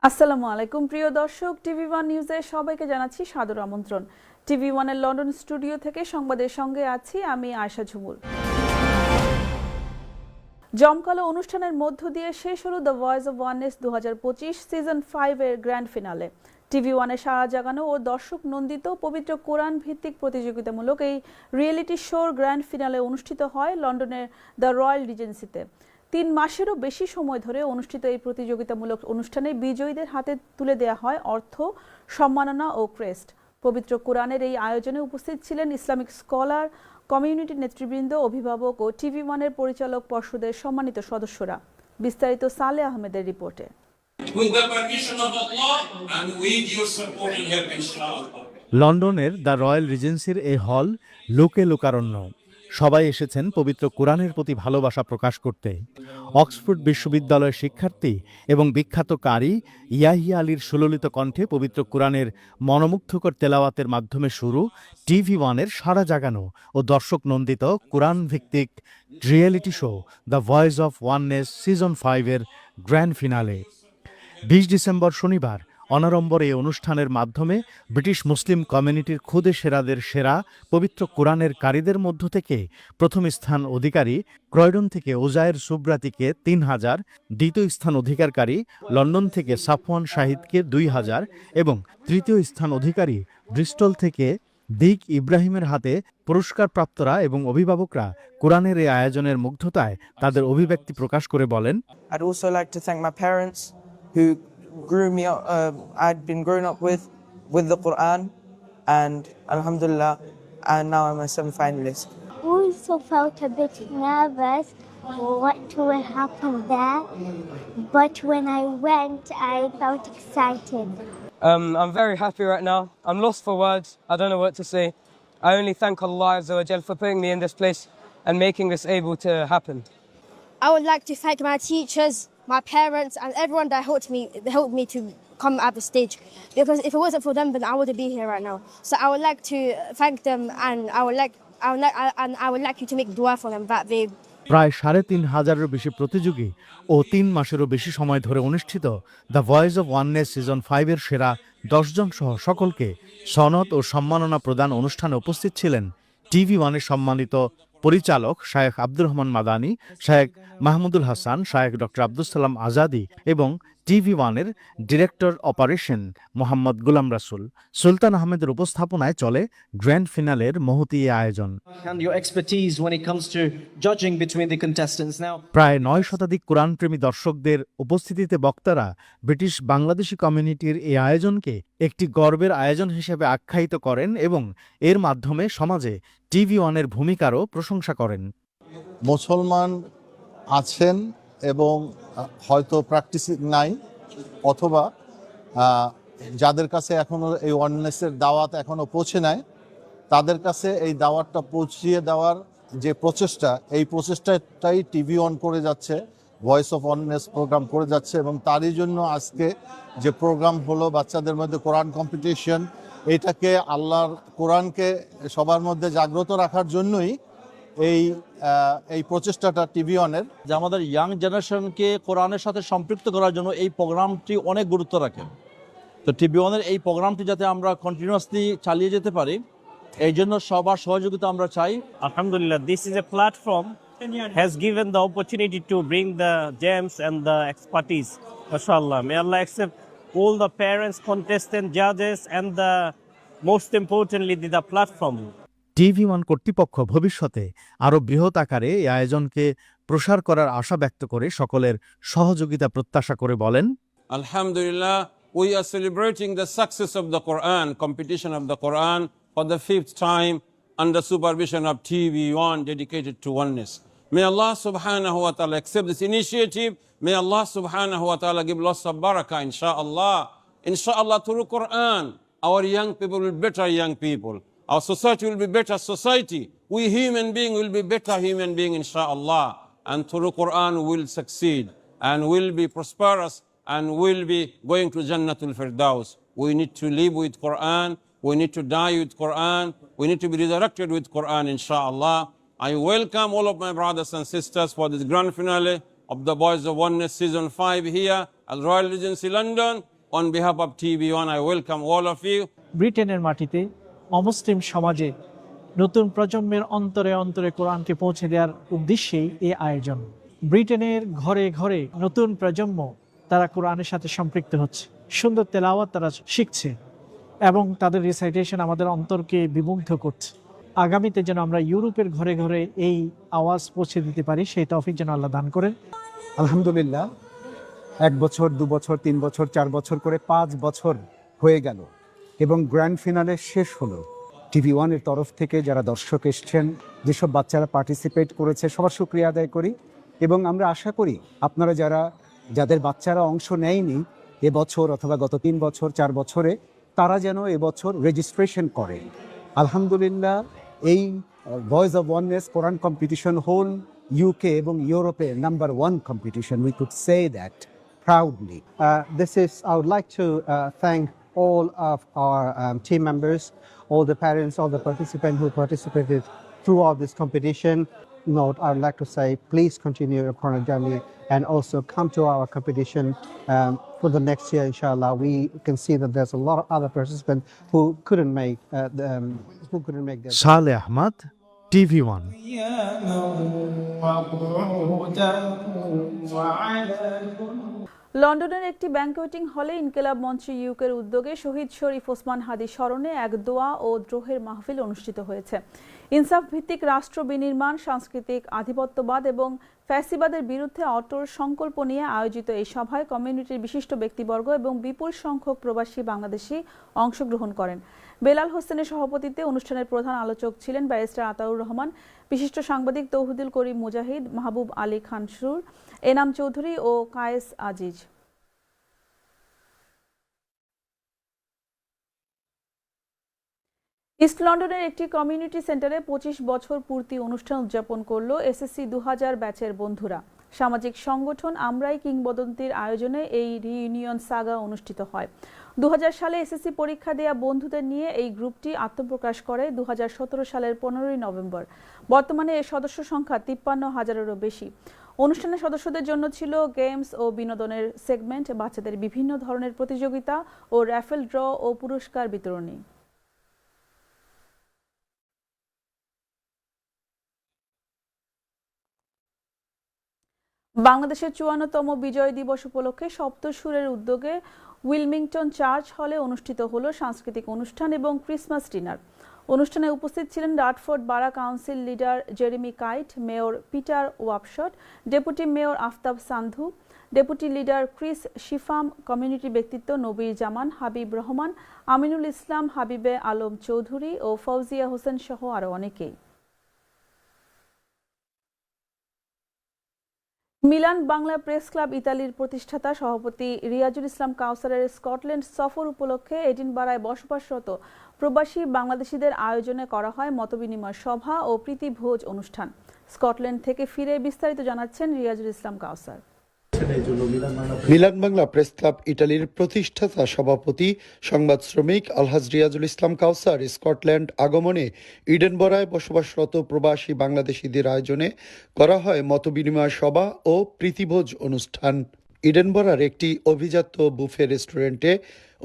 আসসালামু আলাইকুম প্রিয় দর্শক, টিভি ওয়ান নিউজে সবাইকে জানাচ্ছি সাদর আমন্ত্রণ। টিভি ওয়ানের লন্ডন স্টুডিও থেকে সংবাদের সঙ্গে আছি আমি আয়শা ঝুমুর। জমকালো অনুষ্ঠানের মধ্য দিয়ে শেষ হলো the voice of oneness 2025 season 5 এর গ্র্যান্ড ফিনালে। টিভি ওয়ানের সাড়া জাগানো ও দর্শক নন্দিত পবিত্র কোরআন ভিত্তিক প্রতিযোগিতামূলক এই রিয়েলিটি শোর গ্র্যান্ড ফিনালে অনুষ্ঠিত হয় লন্ডনের দ্য রয়্যাল রিজেন্সিতে। 3 মাসেরও বেশি সময় ধরে অনুষ্ঠিত এই প্রতিযোগিতামূলক অনুষ্ঠানে বিজয়ীদের হাতে তুলে দেওয়া হয় অর্থ, সম্মাননা ও ক্রেস্ট। পবিত্র কোরআনের এই আয়োজনে উপস্থিত ছিলেন ইসলামিক স্কলার, কমিউনিটি নেতৃবৃন্দ, অভিভাবক ও টিভি ওয়ানের পরিচালক পর্ষদের সম্মানিত সদস্যরা। বিস্তারিত সালে আহমেদের রিপোর্টে। লন্ডনের দ্য রয়্যাল রিজেন্সির এই হল লোকে লোকারণ্য। সবাই এসেছেন পবিত্র কোরআনের প্রতি ভালোবাসা প্রকাশ করতে। অক্সফোর্ড বিশ্ববিদ্যালয়ের শিক্ষার্থী এবং বিখ্যাত কারি ইয়াহিয়া আলীর সুললিত কণ্ঠে পবিত্র কোরআনের মনোমুগ্ধকর তেলাওয়াতের মাধ্যমে শুরু টিভি ওয়ানের সাড়া জাগানো ও দর্শক নন্দিত কোরআন ভিত্তিক reality show the voice of oneness season 5 এর গ্র্যান্ড ফিনালে। 20 ডিসেম্বর শনিবার অনাড়ম্বর এই অনুষ্ঠানের মাধ্যমে ব্রিটিশ মুসলিম কমিউনিটির খুদে সেরাদের সেরা পবিত্র কোরআনের কারীদের মধ্য থেকে প্রথম স্থান অধিকারী ক্রয়ডন থেকে ওজায়ের সুব্রাতিকে 3000, দ্বিতীয় স্থান অধিকারী লন্ডন থেকে সাফওয়ান শাহিদকে 2000 এবং তৃতীয় স্থান অধিকারী ব্রিস্টল থেকে দিক ইব্রাহিমের হাতে পুরস্কারপ্রাপ্তরা এবং অভিভাবকরা কোরআনের এই আয়োজনের মুগ্ধতায় তাদের অভিব্যক্তি প্রকাশ করে বলেন, I'd also like to thank my parents who grew me up. I'd been growing up with the Quran, and Alhamdulillah, and now I'm a semi-finalist. Also felt a bit nervous what will happen there, but when I went, I felt excited. I'm very happy right now. I'm lost for words. I don't know what to say. I only thank Allah Azza wa Jal for putting me in this place and making this able to happen. I would like to thank my teachers, my parents, and everyone that helped me to come at the stage. Because if it wasn't for them, then I wouldn't be here right now. So I would like to thank them, and I would like you to make dua for them that they. প্রায় 3500-এরও বেশি প্রতিযোগী ও 3 মাসেরও বেশি সময় ধরে অনুষ্ঠিত the voice of oneness season 5 এর সেরা 10 জন সহ সকলকে সনদ ও সম্মাননা প্রদান অনুষ্ঠানে উপস্থিত ছিলেন টিভি ওয়ানের সম্মানিত পরিচালক শায়েখ আব্দুর রহমান মাদানী, শায়েখ মাহমুদুল হাসান, শায়েখ ডক্টর আব্দুল সালাম আজাদি এবং টিভি ওয়ানের ডিরেক্টর অপারেশন মোহাম্মদ গুলাম রাসুল। সুলতান আহমেদের উপস্থাপনায় চলে গ্র্যান্ড ফিনালের মহতী আয়োজন। And your expertise when it comes to judging between the contestants. Now, প্রায় 9 শতাধিক কোরআনপ্রেমী দর্শকদের উপস্থিতিতে বক্তারা ব্রিটিশ বাংলাদেশি কমিউনিটির এই আয়োজনকে একটি গর্বের আয়োজন হিসেবে আখ্যায়িত করেন এবং এর মাধ্যমে সমাজে টিভি ওয়ানের ভূমিকারও প্রশংসা করেন। মুসলমান আছেন এবং হয়তো প্র্যাকটিস নাই, অথবা যাদের কাছে এখনো এই ওয়াননেসের দাওয়াত এখনো পৌঁছে নাই, তাদের কাছে এই দাওয়াতটা পৌঁছিয়ে দেওয়ার যে প্রচেষ্টা, এই প্রচেষ্টাটাই টিভি অন করে যাচ্ছে, ভয়েস অফ ওয়াননেস প্রোগ্রাম করে যাচ্ছে। এবং তারই জন্য আজকে যে প্রোগ্রাম হলো বাচ্চাদের মধ্যে কোরআন কম্পিটিশন, এটাকে আল্লাহর কোরআনকে সবার মধ্যে জাগ্রত রাখার জন্যই এই প্রচেষ্টাটা টিভি অনের। যে আমাদের ইয়াং জেনারেশনকে কোরআনের সাথে সম্পৃক্ত করার জন্য এই প্রোগ্রামটি অনেক গুরুত্ব রাখে। তো টিভি ওয়ানের এই প্রোগ্রামটি যাতে আমরা কন্টিনিউয়াসলি চালিয়ে যেতে পারি, এই জন্য সবার সহযোগিতা আমরা চাই। Alhamdulillah, this is a platform has given the opportunity to bring the gems and the expertise. MashaAllah, may Allah accept all the parents, contestants, judges, and most importantly the platform. TV one কর্তৃপক্ষ ভবিষ্যতে আরও বৃহৎ আকারে এই আয়োজনকে প্রসার করার আশা ব্যক্ত করে সকলের সহযোগিতা প্রত্যাশা করে বলেন, Alhamdulillah, we are celebrating the success of the Quran, competition of the Quran for the 5th time under supervision of TV1 dedicated to oneness. May Allah subhanahu wa ta'ala accept this initiative. May Allah subhanahu wa ta'ala give lots of barakah, inshallah. Inshallah, through Quran, our young people will be better young people. Our society will be better society. We human being will be better human being, inshallah. And through Quran will succeed and will be prosperous and will be going to Jannatul Firdaus. We need to live with Quran. We need to die with Quran. We need to be resurrected with Quran, inshallah. I welcome all of my brothers and sisters for this grand finale of the Voice of Oneness Season 5 here Royal Regency London, on behalf of TV1, I welcome all of you. ব্রিটেনের মাটিতে অমুসলিম সমাজে নতুন প্রজন্মের অন্তরে অন্তরে কোরআনকে পৌঁছে দেওয়ার উদ্দেশ্যেই এই আয়োজন। ব্রিটেনের ঘরে ঘরে নতুন প্রজন্ম তারা কোরআনের সাথে সম্পৃক্ত হচ্ছে, সুন্দর তেলাওয়াত তারা শিখছে এবং তাদের রিসাইটেশন আমাদের অন্তরকে বিমুগ্ধ করছে। আগামীতে যেন আমরা ইউরোপের ঘরে ঘরে এই আওয়াজ পৌঁছে দিতে পারি, সেই তৌফিক যেন আল্লাহ দান করেন। আলহামদুলিল্লাহ, 1 বছর 2 বছর 3 বছর 4 বছর করে 5 বছর হয়ে গেল এবং গ্র্যান্ড ফিনালে শেষ হলো। TV1 এর তরফ থেকে যারা দর্শক এসছেন, যেসব বাচ্চারা পার্টিসিপেট করেছে, সবার শুকরিয়া আদায় করি এবং আমরা আশা করি আপনারা যাদের বাচ্চারা অংশ নেয়নি এবছর অথবা গত 3 বছর 4 বছরে, তারা যেন এবছর রেজিস্ট্রেশন করে। আলহামদুলিল্লাহ, এই voice of oneness Quran competition whole UK এবং ইউরোপের number 1 competition. We could say that proudly. I would like to thank all of our team members, all the parents, all the participants who participated throughout this competition. I would like to say, please continue your Quran journey and also come to our competition for the next year, inshallah. We can see that there's a lot of other participants who couldn't make their. সালে Ahmad, TV1। লন্ডনের একটি ব্যাংকোয়েটিং হলে ইনকিলাব মঞ্চ ইউকের উদ্যোগে শহীদ শরীফ ওসমান হাদি স্মরণে এক দোয়া ও দ্রোহের মাহফিল অনুষ্ঠিত হয়েছে। ইনসাফ ভিত্তিক রাষ্ট্র বিনির্মাণ, সাংস্কৃতিক আধিপত্যবাদ এবং ফ্যাসিবাদের বিরুদ্ধে অটল সংকল্প নিয়ে আয়োজিত এই সভায় কমিউনিটির বিশিষ্ট ব্যক্তিবর্গ এবং বিপুল সংখ্যক প্রবাসী বাংলাদেশি অংশগ্রহণ করেন। বেলাল হোসেনের সভাপতিত্বে অনুষ্ঠানের প্রধান আলোচক ছিলেন ব্যারিস্টার আতাউর রহমান, বিশিষ্ট সাংবাদিক তৌহিদুল করিম মুজাহিদ, মাহবুব আলী খানসুর, এনাম চৌধুরী ও কায়েস আজিজ। ইস্ট লন্ডনের একটি কমিউনিটি সেন্টারে 25 বছর পূর্তি অনুষ্ঠান উদযাপন করল SSC 2000 ব্যাচের বন্ধুরা। সামাজিক সংগঠন আমরাই কিংবদন্তির আয়োজনে এই রিইউনিয়ন সাগা অনুষ্ঠিত হয়। 2000 সালে SSC পরীক্ষা দেয়া বন্ধুদের নিয়ে এই গ্রুপটি আত্মপ্রকাশ করে 2017 সালের 15 নভেম্বর। বর্তমানে এর সদস্য সংখ্যা 53,000-এরও বেশি। অনুষ্ঠানের সদস্যদের জন্য ছিল গেমস ও বিনোদনের সেগমেন্ট, বাচ্চাদের বিভিন্ন ধরনের প্রতিযোগিতা ও র্যাফেল ড্র ও পুরস্কার বিতরণী। বাংলাদেশের 54তম বিজয় দিবস উপলক্ষে সপ্তসুরের উদ্যোগে উইলমিংটন চার্চ হলে অনুষ্ঠিত হলো সাংস্কৃতিক অনুষ্ঠান এবং ক্রিসমাস ডিনার। অনুষ্ঠানে উপস্থিত ছিলেন Dartford borough council leader Jeremy Kite, mayor Peter Wapshott, deputy mayor Aftab Sandhu, deputy leader Chris Shippam, community ব্যক্তিত্ব নবীর জামান, হাবিব রহমান, আমিনুল ইসলাম, হাবিবে আলম চৌধুরী ও ফৌজিয়া হোসেন সহ আরও অনেকেই। মিলান বাংলা প্রেস ক্লাব ইতালির প্রতিষ্ঠাতা সভাপতি রিয়াজুল ইসলাম কাউসারের স্কটল্যান্ড সফর উপলক্ষে এডিনবারায় বসবাসরত প্রবাসী বাংলাদেশিদের আয়োজনে করা হয় মতবিনিময় সভা ও প্রীতিভোজ অনুষ্ঠান। স্কটল্যান্ড থেকে ফিরে বিস্তারিত জানাচ্ছেন রিয়াজুল ইসলাম কাউসার। মিলান বাংলা প্রেস ক্লাব ইটালির প্রতিষ্ঠাতা সভাপতি সংবাদ শ্রমিক আলহাজ রিয়াজুল ইসলাম কাউসার স্কটল্যান্ড আগমনে ইডেনবরায় বসবাসরত প্রবাসী বাংলাদেশিদের আয়োজনে করা হয় মতবিনিময় সভা ও প্রীতিভোজ অনুষ্ঠান। ইডেনবরার একটি অভিজাত বুফে রেস্টুরেন্টে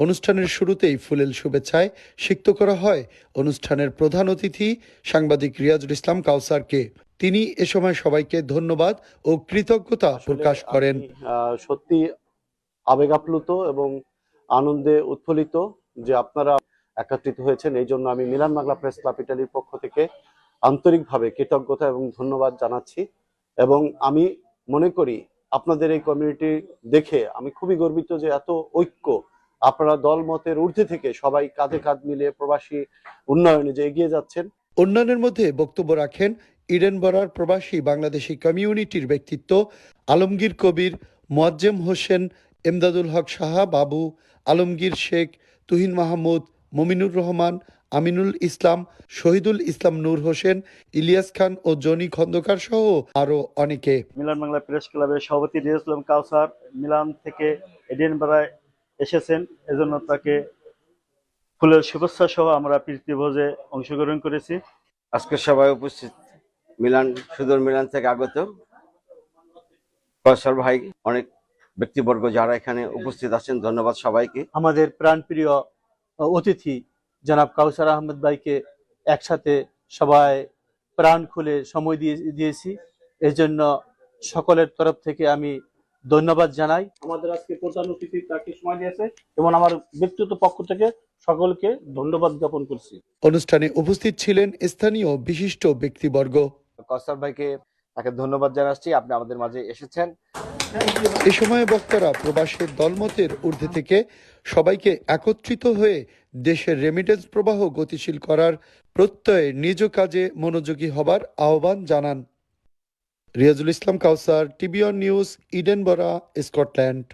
অনুষ্ঠানের শুরুতেই ফুলেল শুভেচ্ছায় সিক্ত করা হয় অনুষ্ঠানের প্রধান অতিথি সাংবাদিক রিয়াজুল ইসলাম কাউসারকে। তিনি এ সময় সবাইকে ধন্যবাদ ও কৃতজ্ঞতা প্রকাশ করেন। সত্যি আবেগ আপ্লুত এবং আনন্দে উৎফুল্লিত যে আপনারা একত্রিত হয়েছেন, এই জন্য আমি মিলান বাংলা প্রেস ক্লাব ইটালির পক্ষ থেকে আন্তরিকভাবে কৃতজ্ঞতা এবং ধন্যবাদ জানাচ্ছি। এবং আমি মনে করি আপনাদের এই কমিউনিটি দেখে আমি খুবই গর্বিত যে এত ঐক্য, আপনারা দল মতের ঊর্ধ্বে থেকে সবাই কাঁধে কাঁধ মিলিয়ে প্রবাসী উন্নয়নে যে এগিয়ে যাচ্ছেন। অন্যান্যের মধ্যে বক্তব্য রাখেন ইডেনবরার প্রবাসী বাংলাদেশি কমিউনিটির ব্যক্তিত্ব আলমগীর কবির, মোয়াজ্জেম হোসেন, এমদাদুল হক সাহা বাবু, আলমগীর শেখ, তুহিন মাহমুদ, মমিনুর রহমান, আমিনুল ইসলাম, শহীদুল ইসলাম নূর হোসেন, ইলিয়াস খান ও জনি খন্দকার সহ আরো অনেকে। মিলান বাংলা প্রেস ক্লাবের সভাপতি রিয়াজুল ইসলাম কাউসার মিলান থেকে এডিনবরায় এসেছেন, এজন্য তাকে ফুলের শুভেচ্ছা সহ আমরা প্রীতিভোজে অংশগ্রহণ করেছি। আজকের সভায় উপস্থিত সুদূর মিলান থেকে আগত কৌশল ভাই, অনেক ব্যক্তিবর্গ যারা এখানে উপস্থিত আছেন, ধন্যবাদ সবাইকে। আমাদের প্রাণপ্রিয় অতিথি জনাব কাউসার আহমেদ ভাইকে একসাথে সবাই প্রাণ খুলে সময় দিয়েছি, এর জন্য সকলের তরফ থেকে আমি ধন্যবাদ জানাই। আমাদের আজকে প্রধান অতিথি তাকে সময় দিয়েছে এবং আমার ব্যক্তিগত পক্ষ থেকে সকলকে ধন্যবাদ জ্ঞাপন করছি। অনুষ্ঠানে উপস্থিত ছিলেন স্থানীয় বিশিষ্ট ব্যক্তিবর্গ। কাউসার ভাইকে তাকে ধন্যবাদ জানাচ্ছি, আপনি আমাদের মাঝে এসেছেন। এ সময় বক্তারা প্রবাসের দলমতের ঊর্ধ্বে থেকে সবাইকে একত্রিত হয়ে দেশের রেমিটেন্স প্রবাহ গতিশীল করার প্রত্যয়ে নিজ কাজে মনোযোগী হবার আহ্বান জানান। রিয়াজুল ইসলাম কাউসার, টিভি ওয়ান নিউজ, ইডেনবরা, স্কটল্যান্ড।